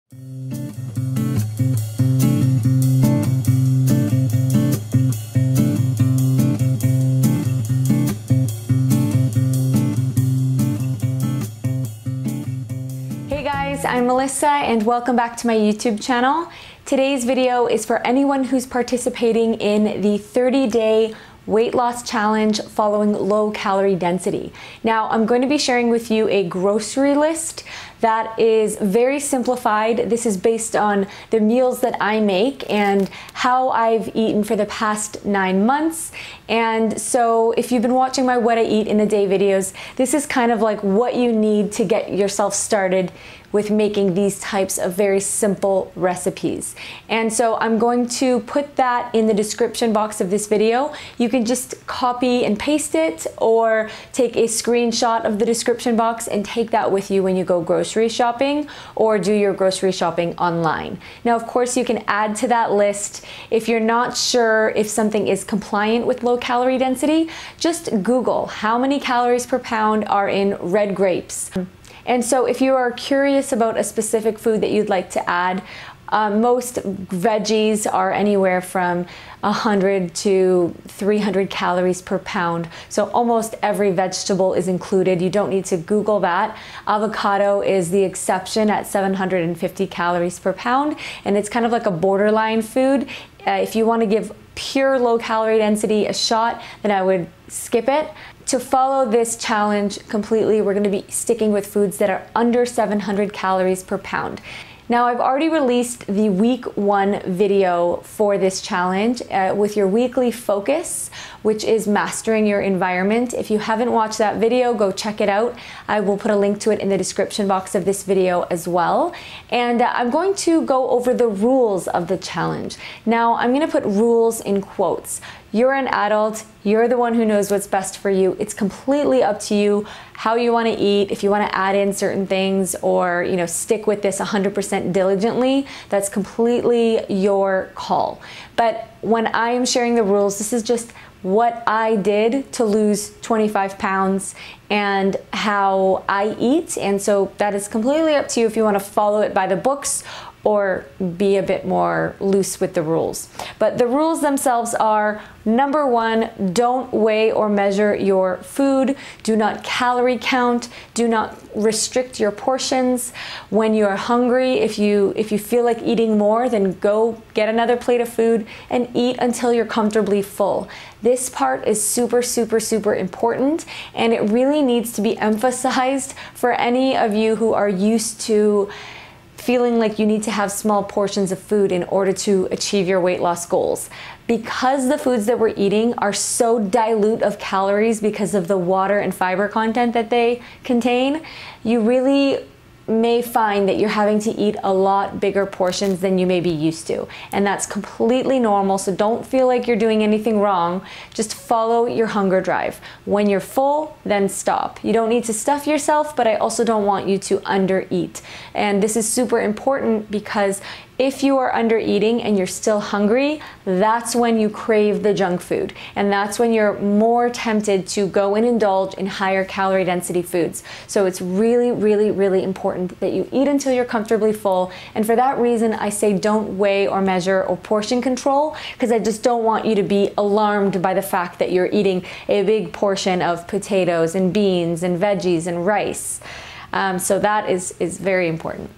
Hey guys, I'm Melissa and welcome back to my YouTube channel. Today's video is for anyone who's participating in the 30-day weight loss challenge following low calorie density. Now, I'm going to be sharing with you a grocery list that is very simplified. This is based on the meals that I make and how I've eaten for the past 9 months. And so if you've been watching my What I Eat in a Day videos, this is kind of like what you need to get yourself started with making these types of very simple recipes. And so I'm going to put that in the description box of this video. You can just copy and paste it or take a screenshot of the description box and take that with you when you go grocery shopping or do your grocery shopping online. Now, of course, you can add to that list. If you're not sure if something is compliant with low calorie density, just Google how many calories per pound are in red grapes. And so if you are curious about a specific food that you'd like to add, most veggies are anywhere from 100 to 300 calories per pound. So almost every vegetable is included. You don't need to Google that. Avocado is the exception at 750 calories per pound, and it's kind of like a borderline food. If you want to give pure low calorie density a shot, then I would skip it. To follow this challenge completely, we're going to be sticking with foods that are under 700 calories per pound. Now, I've already released the week 1 video for this challenge with your weekly focus, which is mastering your environment. If you haven't watched that video, go check it out. I will put a link to it in the description box of this video as well. And I'm going to go over the rules of the challenge. Now, I'm going to put rules in quotes. You're an adult, you're the one who knows what's best for you. It's completely up to you how you want to eat, if you want to add in certain things or, stick with this 100% diligently, that's completely your call. But when I am sharing the rules, this is just what I did to lose 25 pounds and how I eat. And so that is completely up to you if you want to follow it by the books or be a bit more loose with the rules. But the rules themselves are, number 1, don't weigh or measure your food. Do not calorie count. Do not restrict your portions. When you're hungry, if you feel like eating more, then go get another plate of food and eat until you're comfortably full. This part is super, super, super important, and it really needs to be emphasized for any of you who are used to feeling like you need to have small portions of food in order to achieve your weight loss goals. Because the foods that we're eating are so dilute of calories because of the water and fiber content that they contain, you really may find that you're having to eat a lot bigger portions than you may be used to. And that's completely normal, so don't feel like you're doing anything wrong. Just follow your hunger drive. When you're full, then stop. You don't need to stuff yourself, but I also don't want you to undereat. And this is super important because if you are under eating and you're still hungry, that's when you crave the junk food. And that's when you're more tempted to go and indulge in higher calorie density foods. So it's really, really, really important that you eat until you're comfortably full. And for that reason, I say don't weigh or measure or portion control, because I just don't want you to be alarmed by the fact that you're eating a big portion of potatoes and beans and veggies and rice. So that is very important.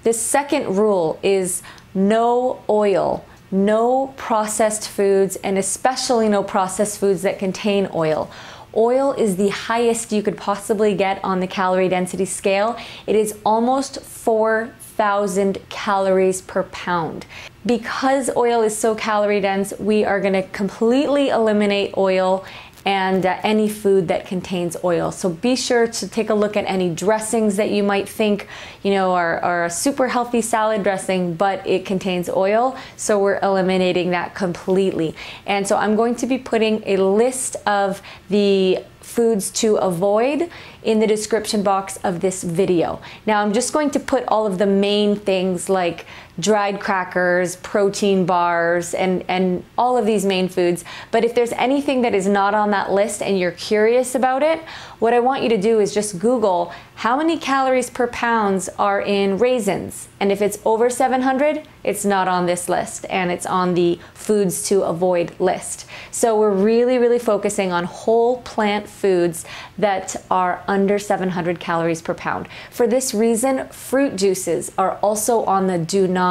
The second rule is no oil, no processed foods, and especially no processed foods that contain oil. Oil is the highest you could possibly get on the calorie density scale. It is almost 4,000 calories per pound. Because oil is so calorie dense, we are going to completely eliminate oil and any food that contains oil. So be sure to take a look at any dressings that you might think, are a super healthy salad dressing, but it contains oil. So we're eliminating that completely. And so I'm going to be putting a list of the foods to avoid in the description box of this video. Now I'm just going to put all of the main things like dried crackers, protein bars, and all of these main foods. But if there's anything that is not on that list and you're curious about it, what I want you to do is just Google how many calories per pound are in raisins. And if it's over 700, it's not on this list, and it's on the foods to avoid list. So we're really focusing on whole plant foods that are under 700 calories per pound. For this reason, fruit juices are also on the do not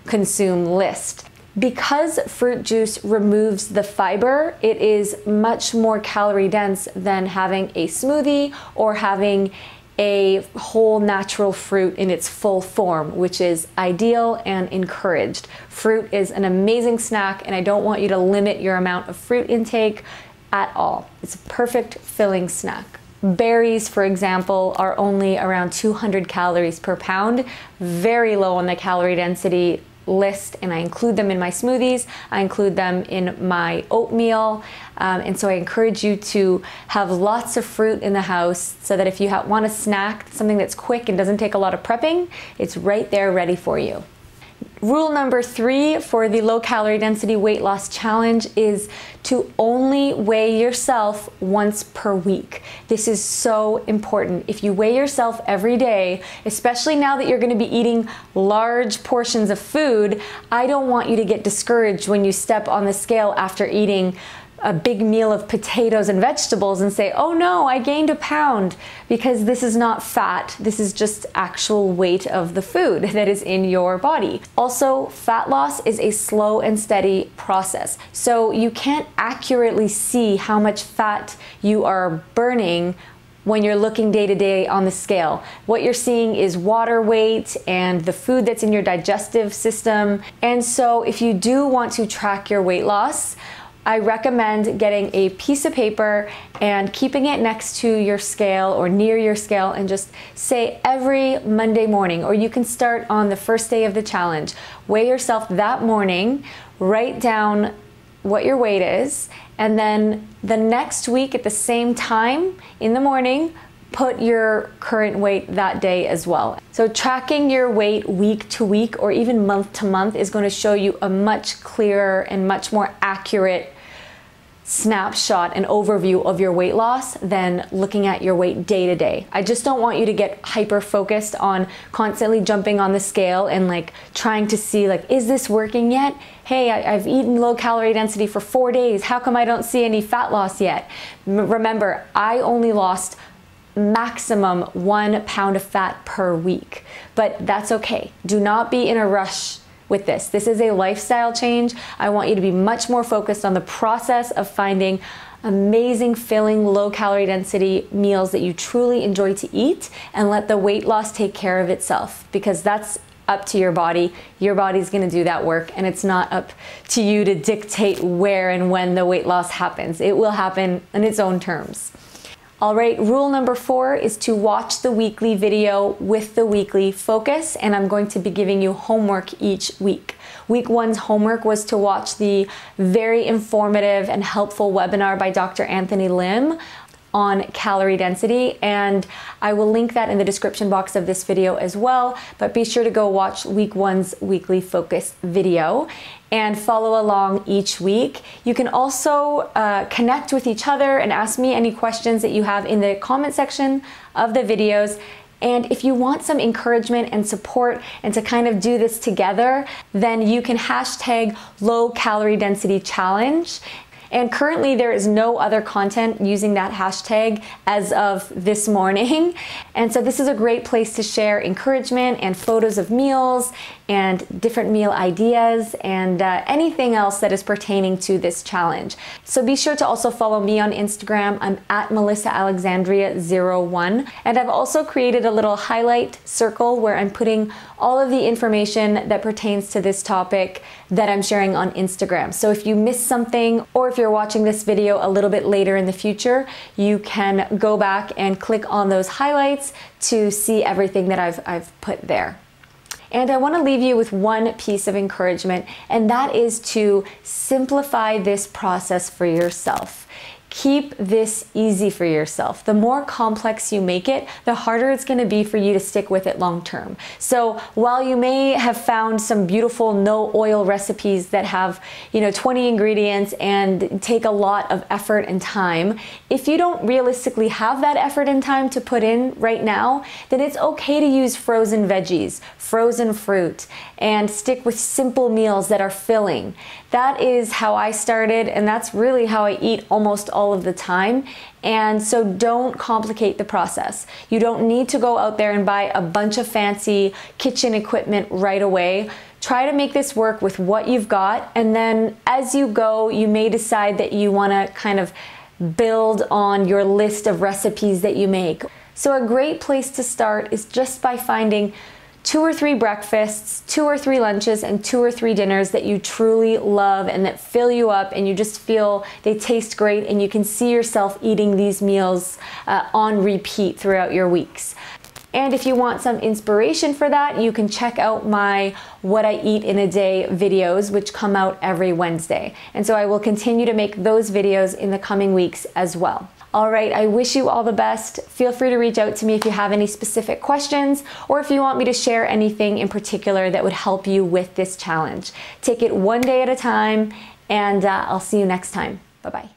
consume list. Because fruit juice removes the fiber, it is much more calorie dense than having a smoothie or having a whole natural fruit in its full form, which is ideal and encouraged. Fruit is an amazing snack, and I don't want you to limit your amount of fruit intake at all. It's a perfect filling snack. Berries, for example, are only around 200 calories per pound, very low on the calorie density list, and I include them in my smoothies. I include them in my oatmeal, and so I encourage you to have lots of fruit in the house so that if you want a snack, something that's quick and doesn't take a lot of prepping, it's right there ready for you. Rule number 3 for the low calorie density weight loss challenge is to only weigh yourself once per week. This is so important. If you weigh yourself every day, especially now that you're going to be eating large portions of food, I don't want you to get discouraged when you step on the scale after eating a big meal of potatoes and vegetables and say, oh no, I gained a pound, because this is not fat. This is just actual weight of the food that is in your body. Also, fat loss is a slow and steady process. So you can't accurately see how much fat you are burning when you're looking day to day on the scale. What you're seeing is water weight and the food that's in your digestive system. And so if you do want to track your weight loss, I recommend getting a piece of paper and keeping it next to your scale or near your scale, and just say every Monday morning, or you can start on the first day of the challenge, weigh yourself that morning, write down what your weight is, and then the next week at the same time in the morning, put your current weight that day as well. So tracking your weight week to week or even month to month is going to show you a much clearer and much more accurate snapshot and overview of your weight loss than looking at your weight day to day. I just don't want you to get hyper focused on constantly jumping on the scale and like trying to see like, is this working yet? Hey, I've eaten low calorie density for 4 days. How come I don't see any fat loss yet? Remember, I only lost maximum 1 pound of fat per week, but that's okay. Do not be in a rush with this. This is a lifestyle change. I want you to be much more focused on the process of finding amazing, filling, low calorie density meals that you truly enjoy to eat, and let the weight loss take care of itself, because that's up to your body. Your body's going to do that work, and it's not up to you to dictate where and when the weight loss happens. It will happen in its own terms. All right, rule number 4 is to watch the weekly video with the weekly focus, and I'm going to be giving you homework each week. Week 1's homework was to watch the very informative and helpful webinar by Dr. Anthony Lim on calorie density, and I will link that in the description box of this video as well, but be sure to go watch week 1's weekly focus video and follow along each week. You can also connect with each other and ask me any questions that you have in the comment section of the videos. And if you want some encouragement and support and to kind of do this together, then you can hashtag low calorie density challenge. And currently there is no other content using that hashtag as of this morning. And so this is a great place to share encouragement and photos of meals and different meal ideas and anything else that is pertaining to this challenge. So be sure to also follow me on Instagram. I'm at MelissaAlexandria01. And I've also created a little highlight circle where I'm putting all of the information that pertains to this topic that I'm sharing on Instagram. So if you missed something, or if you're watching this video a little bit later in the future, you can go back and click on those highlights to see everything that I've put there. And I want to leave you with one piece of encouragement, and that is to simplify this process for yourself. Keep this easy for yourself. The more complex you make it, the harder it's going to be for you to stick with it long term. So while you may have found some beautiful no oil recipes that have, 20 ingredients and take a lot of effort and time, if you don't realistically have that effort and time to put in right now, then it's okay to use frozen veggies, frozen fruit, and stick with simple meals that are filling. That is how I started, and that's really how I eat almost all of the time. And so don't complicate the process. You don't need to go out there and buy a bunch of fancy kitchen equipment right away. Try to make this work with what you've got, and then as you go, you may decide that you want to kind of build on your list of recipes that you make. So a great place to start is just by finding 2 or 3 breakfasts, 2 or 3 lunches, and 2 or 3 dinners that you truly love and that fill you up, and you just feel they taste great and you can see yourself eating these meals on repeat throughout your weeks. And if you want some inspiration for that, you can check out my What I Eat in a Day videos, which come out every Wednesday. And so I will continue to make those videos in the coming weeks as well. All right, I wish you all the best. Feel free to reach out to me if you have any specific questions or if you want me to share anything in particular that would help you with this challenge. Take it one day at a time, and I'll see you next time. Bye-bye.